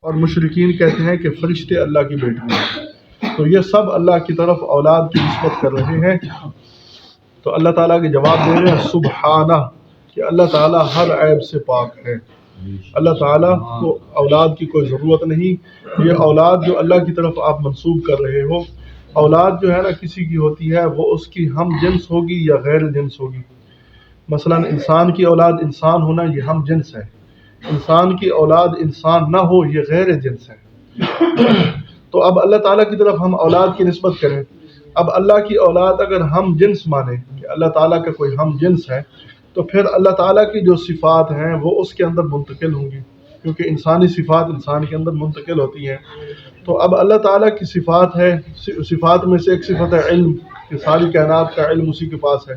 اور مشرکین کہتے ہیں کہ فرشتے اللہ کی بیٹی ہیں، تو یہ سب اللہ کی طرف اولاد کی نسبت کر رہے ہیں۔ تو اللہ تعالیٰ کے جواب دے رہے ہیں سبحانہ، کہ اللہ تعالیٰ ہر عیب سے پاک ہے، اللہ تعالیٰ کو اولاد کی کوئی ضرورت نہیں۔ یہ اولاد جو اللہ کی طرف آپ منسوب کر رہے ہو، اولاد جو ہے نا کسی کی ہوتی ہے وہ اس کی ہم جنس ہوگی یا غیر جنس ہوگی۔ مثلا انسان کی اولاد انسان ہونا یہ ہم جنس ہے، انسان کی اولاد انسان نہ ہو یہ غیر جنس ہے۔ تو اب اللہ تعالیٰ کی طرف ہم اولاد کی نسبت کریں، اب اللہ کی اولاد اگر ہم جنس مانیں کہ اللہ تعالیٰ کا کوئی ہم جنس ہے، تو پھر اللہ تعالیٰ کی جو صفات ہیں وہ اس کے اندر منتقل ہوں گی، کیونکہ انسانی صفات انسان کے اندر منتقل ہوتی ہیں۔ تو اب اللہ تعالیٰ کی صفات ہے، صفات میں سے ایک صفت ہے علم، کہ ساری کائنات کا علم اسی کے پاس ہے۔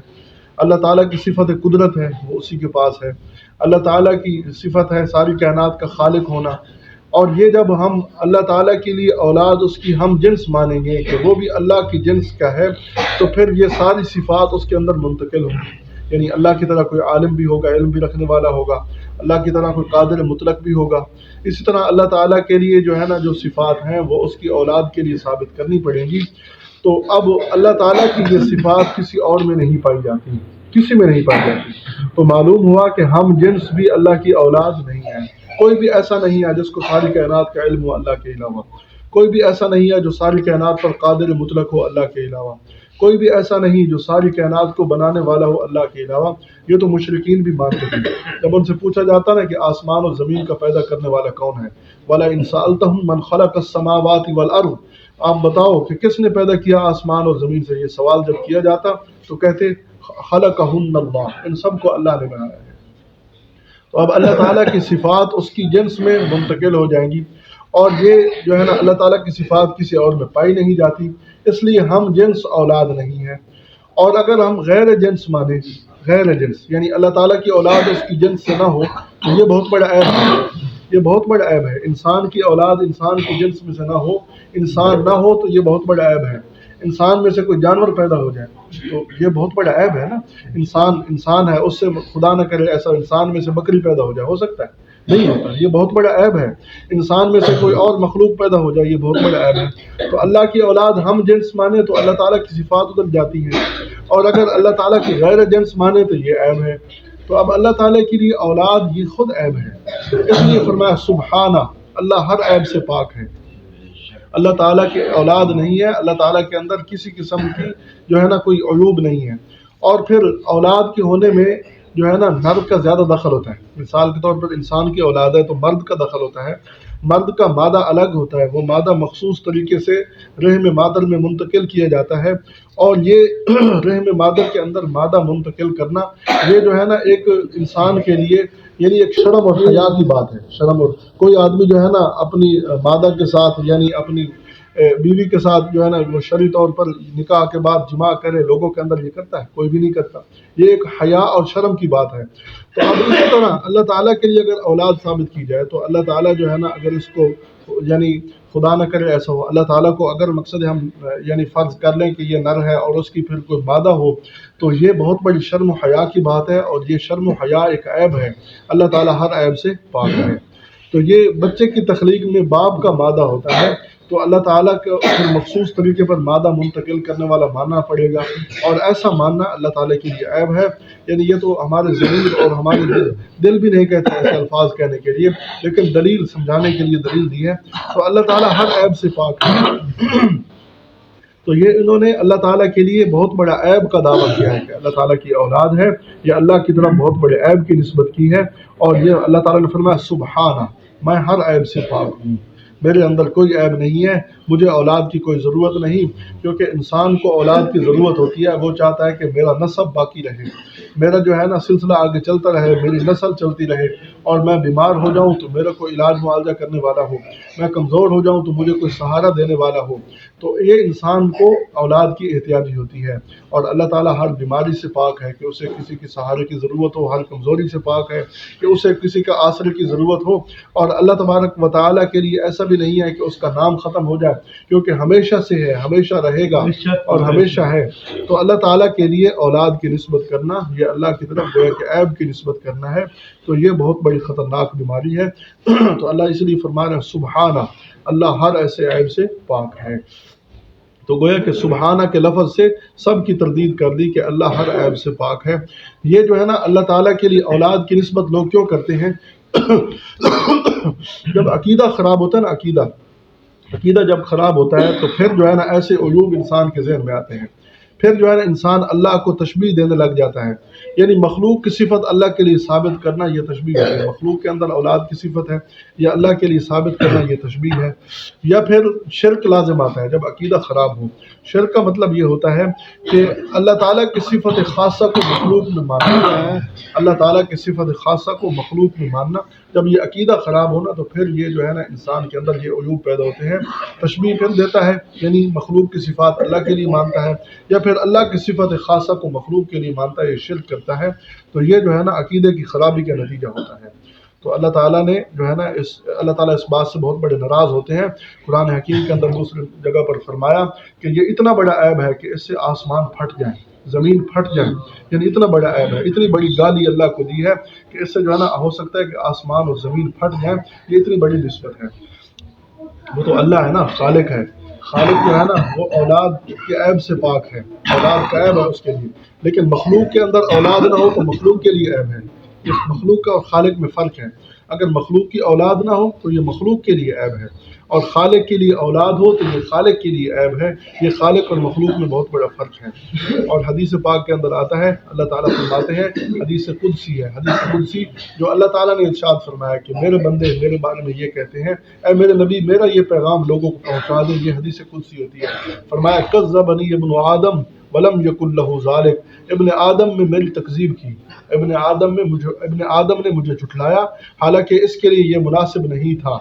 اللہ تعالیٰ کی صفت قدرت ہے، وہ اسی کے پاس ہے۔ اللہ تعالیٰ کی صفت ہے ساری کائنات کا خالق ہونا۔ اور یہ جب ہم اللہ تعالیٰ کے لیے اولاد اس کی ہم جنس مانیں گے کہ وہ بھی اللہ کی جنس کا ہے، تو پھر یہ ساری صفات اس کے اندر منتقل ہوں گی۔ یعنی اللہ کی طرح کوئی عالم بھی ہوگا، علم بھی رکھنے والا ہوگا، اللہ کی طرح کوئی قادر مطلق بھی ہوگا۔ اسی طرح اللہ تعالیٰ کے لیے جو ہے نا جو صفات ہیں وہ اس کی اولاد کے لیے ثابت کرنی پڑیں گی۔ تو اب اللہ تعالیٰ کی یہ صفات کسی اور میں نہیں پائی جاتی، کسی میں نہیں پائی جاتی۔ تو معلوم ہوا کہ ہم جنس بھی اللہ کی اولاد نہیں ہے۔ کوئی بھی ایسا نہیں ہے جس کو ساری کائنات کا علم ہو اللہ کے علاوہ، کوئی بھی ایسا نہیں ہے جو ساری کائنات پر قادر مطلق ہو اللہ کے علاوہ، کوئی بھی ایسا نہیں جو ساری کائنات کو بنانے والا ہو اللہ کے علاوہ۔ یہ تو مشرکین بھی مانتے ہیں۔ جب ان سے پوچھا جاتا نا کہ آسمان اور زمین کا پیدا کرنے والا کون ہے، وَلَئِن سَأَلْتَهُم مَّنْ خَلَقَ السَّمَاوَاتِ وَالْأَرْضَ، آپ بتاؤ کہ کس نے پیدا کیا آسمان اور زمین سے، یہ سوال جب کیا جاتا تو کہتے خَلَقَهُنَّ اللَّهُ، ان سب کو اللہ نے بنایا ہے۔ تو اب اللہ تعالیٰ کی صفات اس کی جنس میں منتقل ہو جائیں گی، اور یہ جو ہے نا اللہ تعالیٰ کی صفات کسی اور میں پائی نہیں جاتی، اس لیے ہم جنس اولاد نہیں ہے۔ اور اگر ہم غیر جنس مانیں، غیر جنس یعنی اللہ تعالیٰ کی اولاد اس کی جنس سے نہ ہو، تو یہ بہت بڑا عیب ہے، یہ بہت بڑا عیب ہے۔ انسان کی اولاد انسان کی جنس میں سے نہ ہو، انسان نہ ہو، تو یہ بہت بڑا عیب ہے۔ انسان میں سے کوئی جانور پیدا ہو جائے تو یہ بہت بڑا عیب ہے نا۔ انسان ہے، اس سے خدا نہ کرے ایسا انسان میں سے بکری پیدا ہو جائے، ہو سکتا ہے؟ نہیں ہوتا، یہ بہت بڑا عیب ہے۔ انسان میں سے کوئی اور مخلوق پیدا ہو جائے، یہ بہت بڑا عیب ہے۔ تو اللہ کی اولاد ہم جنس مانے تو اللہ تعالیٰ کی صفات اتر جاتی ہیں، اور اگر اللہ تعالیٰ کی غیر جنس مانے تو یہ عیب ہے۔ تو اب اللہ تعالیٰ کے لیے اولاد یہ خود عیب ہے، اس لیے فرمایا سبحانہ، اللہ ہر عیب سے پاک ہے۔ اللہ تعالیٰ کی اولاد نہیں ہے، اللہ تعالیٰ کے اندر کسی قسم کی جو ہے نا کوئی عیوب نہیں ہے۔ اور پھر اولاد کے ہونے میں جو ہے نا نر کا زیادہ دخل ہوتا ہے۔ مثال کے طور پر انسان کی اولاد ہے تو مرد کا دخل ہوتا ہے، مرد کا مادہ الگ ہوتا ہے، وہ مادہ مخصوص طریقے سے رحم مادر میں منتقل کیا جاتا ہے، اور یہ رحم مادر کے اندر مادہ منتقل کرنا یہ جو ہے نا ایک انسان کے لیے یعنی ایک شرم اور حیا کی بات ہے۔ شرم، اور کوئی آدمی جو ہے نا اپنی مادہ کے ساتھ یعنی اپنی بیوی کے ساتھ جو ہے نا وہ شرعی طور پر نکاح کے بعد جماع کرے، لوگوں کے اندر یہ کرتا ہے؟ کوئی بھی نہیں کرتا۔ یہ ایک حیا اور شرم کی بات ہے۔ تو اب اسی طرح اللہ تعالیٰ کے لیے اگر اولاد ثابت کی جائے تو اللہ تعالیٰ جو ہے نا اگر اس کو یعنی خدا نہ کرے ایسا ہو، اللہ تعالیٰ کو اگر مقصد ہم یعنی فرض کر لیں کہ یہ نر ہے اور اس کی پھر کوئی مادہ ہو، تو یہ بہت بڑی شرم و حیا کی بات ہے، اور یہ شرم و حیا ایک عیب ہے۔ اللہ تعالیٰ ہر عیب سے پاک ہے۔ تو یہ بچے کی تخلیق میں باپ کا مادہ ہوتا ہے، تو اللہ تعالیٰ کو پھر مخصوص طریقے پر مادہ منتقل کرنے والا ماننا پڑے گا، اور ایسا ماننا اللہ تعالیٰ کے لیے عیب ہے۔ یعنی یہ تو ہمارے ضمیر اور ہمارے دل بھی نہیں کہتے ایسے الفاظ کہنے کے لیے، لیکن دلیل سمجھانے کے لیے دلیل دی ہے۔ تو اللہ تعالیٰ ہر عیب سے پاک ہے۔ تو یہ انہوں نے اللہ تعالیٰ کے لیے بہت بڑا عیب کا دعویٰ کیا ہے کہ اللہ تعالیٰ کی اولاد ہے، یہ اللہ کی طرف بہت بڑے عیب کی نسبت کی ہے، اور یہ اللہ تعالیٰ نے فرمایا سبحانہ، میں ہر عیب سے پاک ہوں، میرے اندر کوئی عیب نہیں ہے، مجھے اولاد کی کوئی ضرورت نہیں۔ کیونکہ انسان کو اولاد کی ضرورت ہوتی ہے، وہ چاہتا ہے کہ میرا نسب باقی رہے، میرا جو ہے نا سلسلہ آگے چلتا رہے، میری نسل چلتی رہے، اور میں بیمار ہو جاؤں تو میرا کوئی علاج معالجہ کرنے والا ہو، میں کمزور ہو جاؤں تو مجھے کوئی سہارا دینے والا ہو۔ تو یہ انسان کو اولاد کی احتیاجی ہوتی ہے، اور اللہ تعالیٰ ہر بیماری سے پاک ہے کہ اسے کسی کی سہارے کی ضرورت ہو، ہر کمزوری سے پاک ہے کہ اسے کسی کا آسرے کی ضرورت ہو۔ اور اللہ تبارک و تعالیٰ کے لیے ایسا بھی نہیں ہے کہ اس کا نام ختم ہو جائے، کیونکہ ہمیشہ سے ہے، ہمیشہ رہے گا اور ہمیشہ ہے۔ تو اللہ تعالیٰ کے لیے اولاد کی نسبت کرنا یہ اللہ کی طرف گویا کہ عیب کی نسبت کرنا ہے، تو یہ بہت بڑی خطرناک بیماری ہے۔ تو اللہ اس لیے فرما رہے ہیں سبحانہ، اللہ ہر ایسے عیب سے پاک ہے۔ تو گویا کہ سبحانہ کے لفظ سے سب کی تردید کر دی کہ اللہ ہر عیب سے پاک ہے۔ یہ جو ہے نا اللہ تعالیٰ کے لیے اولاد کی نسبت لوگ کیوں کرتے ہیں؟ جب عقیدہ خراب ہوتا ہے نا، عقیدہ جب خراب ہوتا ہے تو پھر جو ہے نا ایسے عیوب انسان کے ذہن میں آتے ہیں، پھر جو ہے نا انسان اللہ کو تشبیہ دینے لگ جاتا ہے۔ یعنی مخلوق کی صفت اللہ کے لیے ثابت کرنا یہ تشبیہ ہے، مخلوق کے اندر اولاد کی صفت ہے یا اللہ کے لیے ثابت کرنا یہ تشبیہ ہے۔ یا پھر شرک لازم آتا ہے جب عقیدہ خراب ہو۔ شرک کا مطلب یہ ہوتا ہے کہ اللہ تعالیٰ کی صفت خاصہ کو مخلوق میں ماننا ہے، اللہ تعالیٰ کی صفت خاصہ کو مخلوق میں ماننا۔ جب یہ عقیدہ خراب ہونا تو پھر یہ جو ہے نا انسان کے اندر یہ عیوب پیدا ہوتے ہیں۔ تشبیہ پھر دیتا ہے، یعنی مخلوق کی صفات اللہ کے لیے مانتا ہے، یا پھر اللہ کی صفت خاصہ کو مخلوق کے لیے مانتا ہے، یہ شرک کرتا ہے۔ تو یہ جو ہے نا عقیدے کی خرابی کا نتیجہ ہوتا ہے۔ تو اللہ تعالیٰ نے جو ہے نا اللہ تعالیٰ اس بات سے بہت بڑے ناراض ہوتے ہیں۔ قرآن حکیم کے اندر دوسری جگہ پر فرمایا کہ یہ اتنا بڑا عیب ہے کہ اس سے آسمان پھٹ جائیں، زمین پھٹ جائیں، یعنی اتنا بڑا عیب ہے، اتنی بڑی گالی اللہ کو دی ہے کہ اس سے جو ہے نا ہو سکتا ہے کہ آسمان اور زمین پھٹ جائیں۔ یہ اتنی بڑی نسبت ہے۔ وہ تو اللہ ہے نا، خالق ہے، خالق جو ہے نا وہ اولاد کے عیب سے پاک ہے، اولاد کا عیب ہے اس کے لیے، لیکن مخلوق کے اندر اولاد نہ ہو تو مخلوق کے لیے عیب ہے۔ یہ مخلوق کا اور خالق میں فرق ہے۔ اگر مخلوق کی اولاد نہ ہو تو یہ مخلوق کے لیے عیب ہے، اور خالق کے لیے اولاد ہو تو یہ خالق کے لیے عیب ہے۔ یہ خالق اور مخلوق میں بہت بڑا فرق ہے۔ اور حدیث پاک کے اندر آتا ہے، اللہ تعالیٰ فرماتے ہیں، حدیث قدسی ہے، حدیث قدسی جو اللہ تعالیٰ نے ارشاد فرمایا کہ میرے بندے میرے بارے میں یہ کہتے ہیں، اے میرے نبی میرا یہ پیغام لوگوں کو پہنچا دیں۔ یہ حدیث قدسی ہوتی ہے۔ فرمایا کذبنی ابن آدم ولم یکن لہ ذالک، ابن آدم میں میری تکذیب کی، ابن آدم نے مجھے جھٹلایا، حالانکہ اس کے لیے یہ مناسب نہیں تھا۔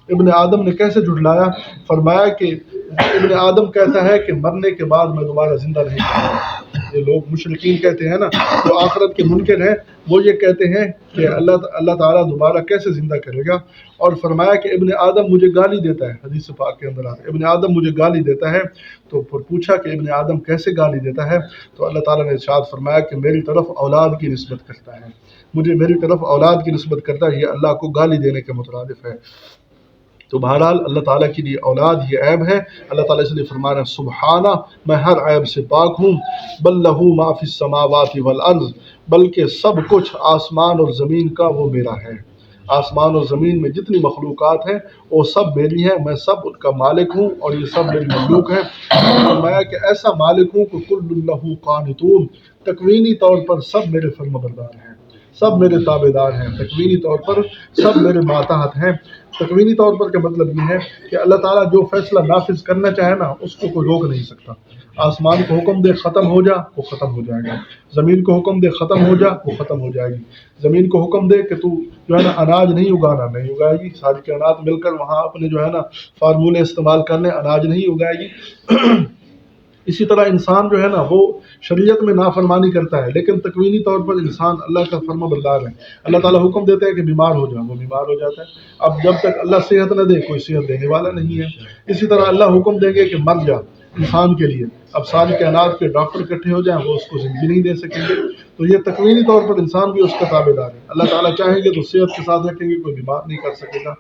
ابن آدم نے کیسے جھٹلایا؟ فرمایا کہ ابن آدم کہتا ہے کہ مرنے کے بعد میں دوبارہ زندہ نہیں کروں۔ یہ لوگ مشرکین کہتے ہیں نا، جو آخرت کے منکر ہیں، وہ یہ کہتے ہیں کہ اللہ تعالیٰ دوبارہ کیسے زندہ کرے گا۔ اور فرمایا کہ ابن آدم مجھے گالی دیتا ہے، حدیث پاک کے اندر آتا ہے ابن آدم مجھے گالی دیتا ہے۔ تو پھر پوچھا کہ ابن آدم کیسے گالی دیتا ہے؟ تو اللہ تعالیٰ نے ارشاد فرمایا کہ میری طرف اولاد کی نسبت کرتا ہے، مجھے میری طرف اولاد کی نسبت کرتا ہے، یہ اللہ کو گالی دینے کے مترادف ہے۔ تو بہرحال اللہ تعالیٰ کے لیے اولاد یہ عیب ہے۔ اللہ تعالیٰ اس لیے فرما رہے ہیں سبحانہ، میں ہر عیب سے پاک ہوں، بل لہ ما فی السماوات والارض، بلکہ سب کچھ آسمان اور زمین کا وہ میرا ہے۔ آسمان اور زمین میں جتنی مخلوقات ہیں وہ سب میری ہیں، میں سب ان کا مالک ہوں اور یہ سب میری مخلوق ہیں۔ فرمایا کہ ایسا مالک ہوں کہ کل لہ قانتون، تکوینی طور پر سب میرے فرمانبردار ہیں، سب میرے تابع دار ہیں، تکوینی طور پر سب میرے ماتحت ہیں۔ تکوینی طور پر کا مطلب یہ ہے کہ اللہ تعالیٰ جو فیصلہ نافذ کرنا چاہے نا اس کو کوئی روک نہیں سکتا۔ آسمان کو حکم دے ختم ہو جا، وہ ختم ہو جائے گا۔ زمین کو حکم دے ختم ہو جا، وہ ختم ہو جائے گی۔ زمین کو حکم دے کہ تو جو ہے نا اناج نہیں اگانا، نہیں اگائے گی۔ ساری کائنات مل کر وہاں اپنے جو ہے نا فارمولے استعمال کر لیں، اناج نہیں اگائے گی۔ اسی طرح انسان جو ہے نا وہ شریعت میں نافرمانی کرتا ہے، لیکن تکوینی طور پر انسان اللہ کا فرما بردار ہے۔ اللہ تعالیٰ حکم دیتا ہے کہ بیمار ہو جاؤ، وہ بیمار ہو جاتا ہے۔ اب جب تک اللہ صحت نہ دے کوئی صحت دینے والا نہیں ہے۔ اسی طرح اللہ حکم دیں گے کہ مر جا انسان کے لیے، اب ساری کائنات کے ڈاکٹر اکٹھے ہو جائیں، وہ اس کو زندگی نہیں دے سکیں گے۔ تو یہ تکوینی طور پر انسان بھی اس کا تابع دار ہے۔ اللہ تعالیٰ چاہیں گے تو صحت کے ساتھ رکھیں گے، کوئی بیمار نہیں کر سکے گا۔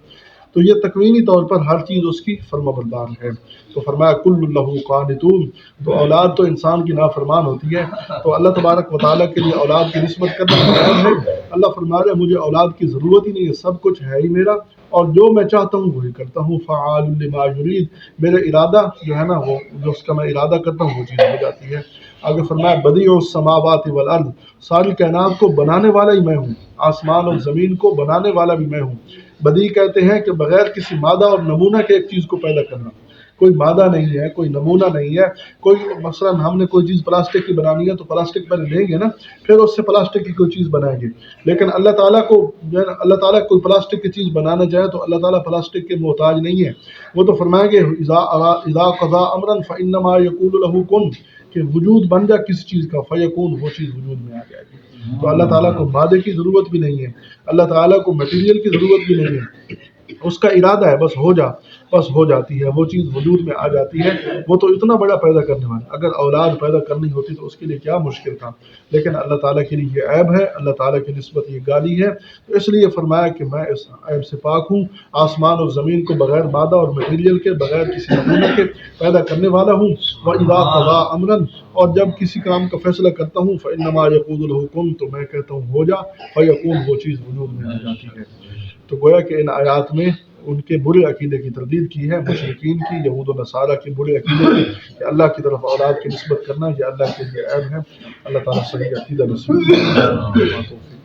تو یہ تکوینی طور پر ہر چیز اس کی فرما بردار ہے۔ تو فرمایا کل لہ قانتون، تو اولاد تو انسان کی نافرمان ہوتی ہے، تو اللہ تبارک و تعالیٰ کے لیے اولاد کی نسبت کرنا حرام ہے۔ اللہ فرما رہے مجھے اولاد کی ضرورت ہی نہیں ہے، سب کچھ ہے ہی میرا، اور جو میں چاہتا ہوں وہی کرتا ہوں۔ فعال لما یرید، میرا ارادہ جو ہے نا وہ جو اس کا میں ارادہ کرتا ہوں وہ چیز ہو جاتی ہے۔ آگے فرمایا بدیع السماوات والارض، ساری کائنات کو بنانے والا ہی میں ہوں، آسمان اور زمین کو بنانے والا بھی میں ہوں۔ بدیع کہتے ہیں کہ بغیر کسی مادہ اور نمونہ کے ایک چیز کو پیدا کرنا۔ کوئی مادہ نہیں ہے، کوئی نمونہ نہیں ہے، کوئی مثلا ہم نے کوئی چیز پلاسٹک کی بنانی ہے تو پلاسٹک پہلے لیں گے نا، پھر اس سے پلاسٹک کی کوئی چیز بنائیں گے۔ لیکن اللہ تعالیٰ کو اللہ تعالیٰ کوئی پلاسٹک کی چیز بنانا چاہے تو اللہ تعالیٰ پلاسٹک کے محتاج نہیں ہے۔ وہ تو فرمائیں گے اذا قضا امرا فانما یقول له کن، کہ وجود بن جا کسی چیز کا، فیکون، وہ چیز وجود میں آ جائے گی۔ تو اللہ تعالیٰ کو مادے کی ضرورت بھی نہیں ہے، اللہ تعالیٰ کو مٹیریل کی ضرورت بھی نہیں ہے، اس کا ارادہ ہے بس ہو جا۔ بس ہو جاتی ہے، وہ چیز وجود میں آ جاتی ہے، وہ تو اتنا بڑا پیدا کرنے والا، اگر اولاد پیدا کرنی ہوتی تو اس کے لیے کیا مشکل تھا، لیکن اللہ تعالیٰ کے لیے یہ عیب ہے، اللہ تعالیٰ کی نسبت یہ گالی ہے، تو اس لیے فرمایا کہ میں اس عیب سے پاک ہوں، آسمان اور زمین کو بغیر مادہ اور مٹیریل کے، بغیر کسی نمونہ کے پیدا کرنے والا ہوں، وَإِذَا قَضَىٰ أَمْرًا، اور جب کسی کام کا فیصلہ کرتا ہوں فَإِنَّمَا يَقُولُ لَهُ كُن، تو میں کہتا ہوں ہو جا، فَيَكُونُ، وہ چیز وجود میں آ جاتی ہے۔ تو گویا کہ ان آیات میں ان کے برے عقیدے کی تردید کی ہے، مشرکین کی، یہود و نصارہ کے برے عقیدے کی، کہ اللہ کی طرف اولاد کی نسبت کرنا یہ اللہ کے لیے عیب ہے۔ اللہ تعالیٰ صحیح عقیدہ نصیب فرمائے۔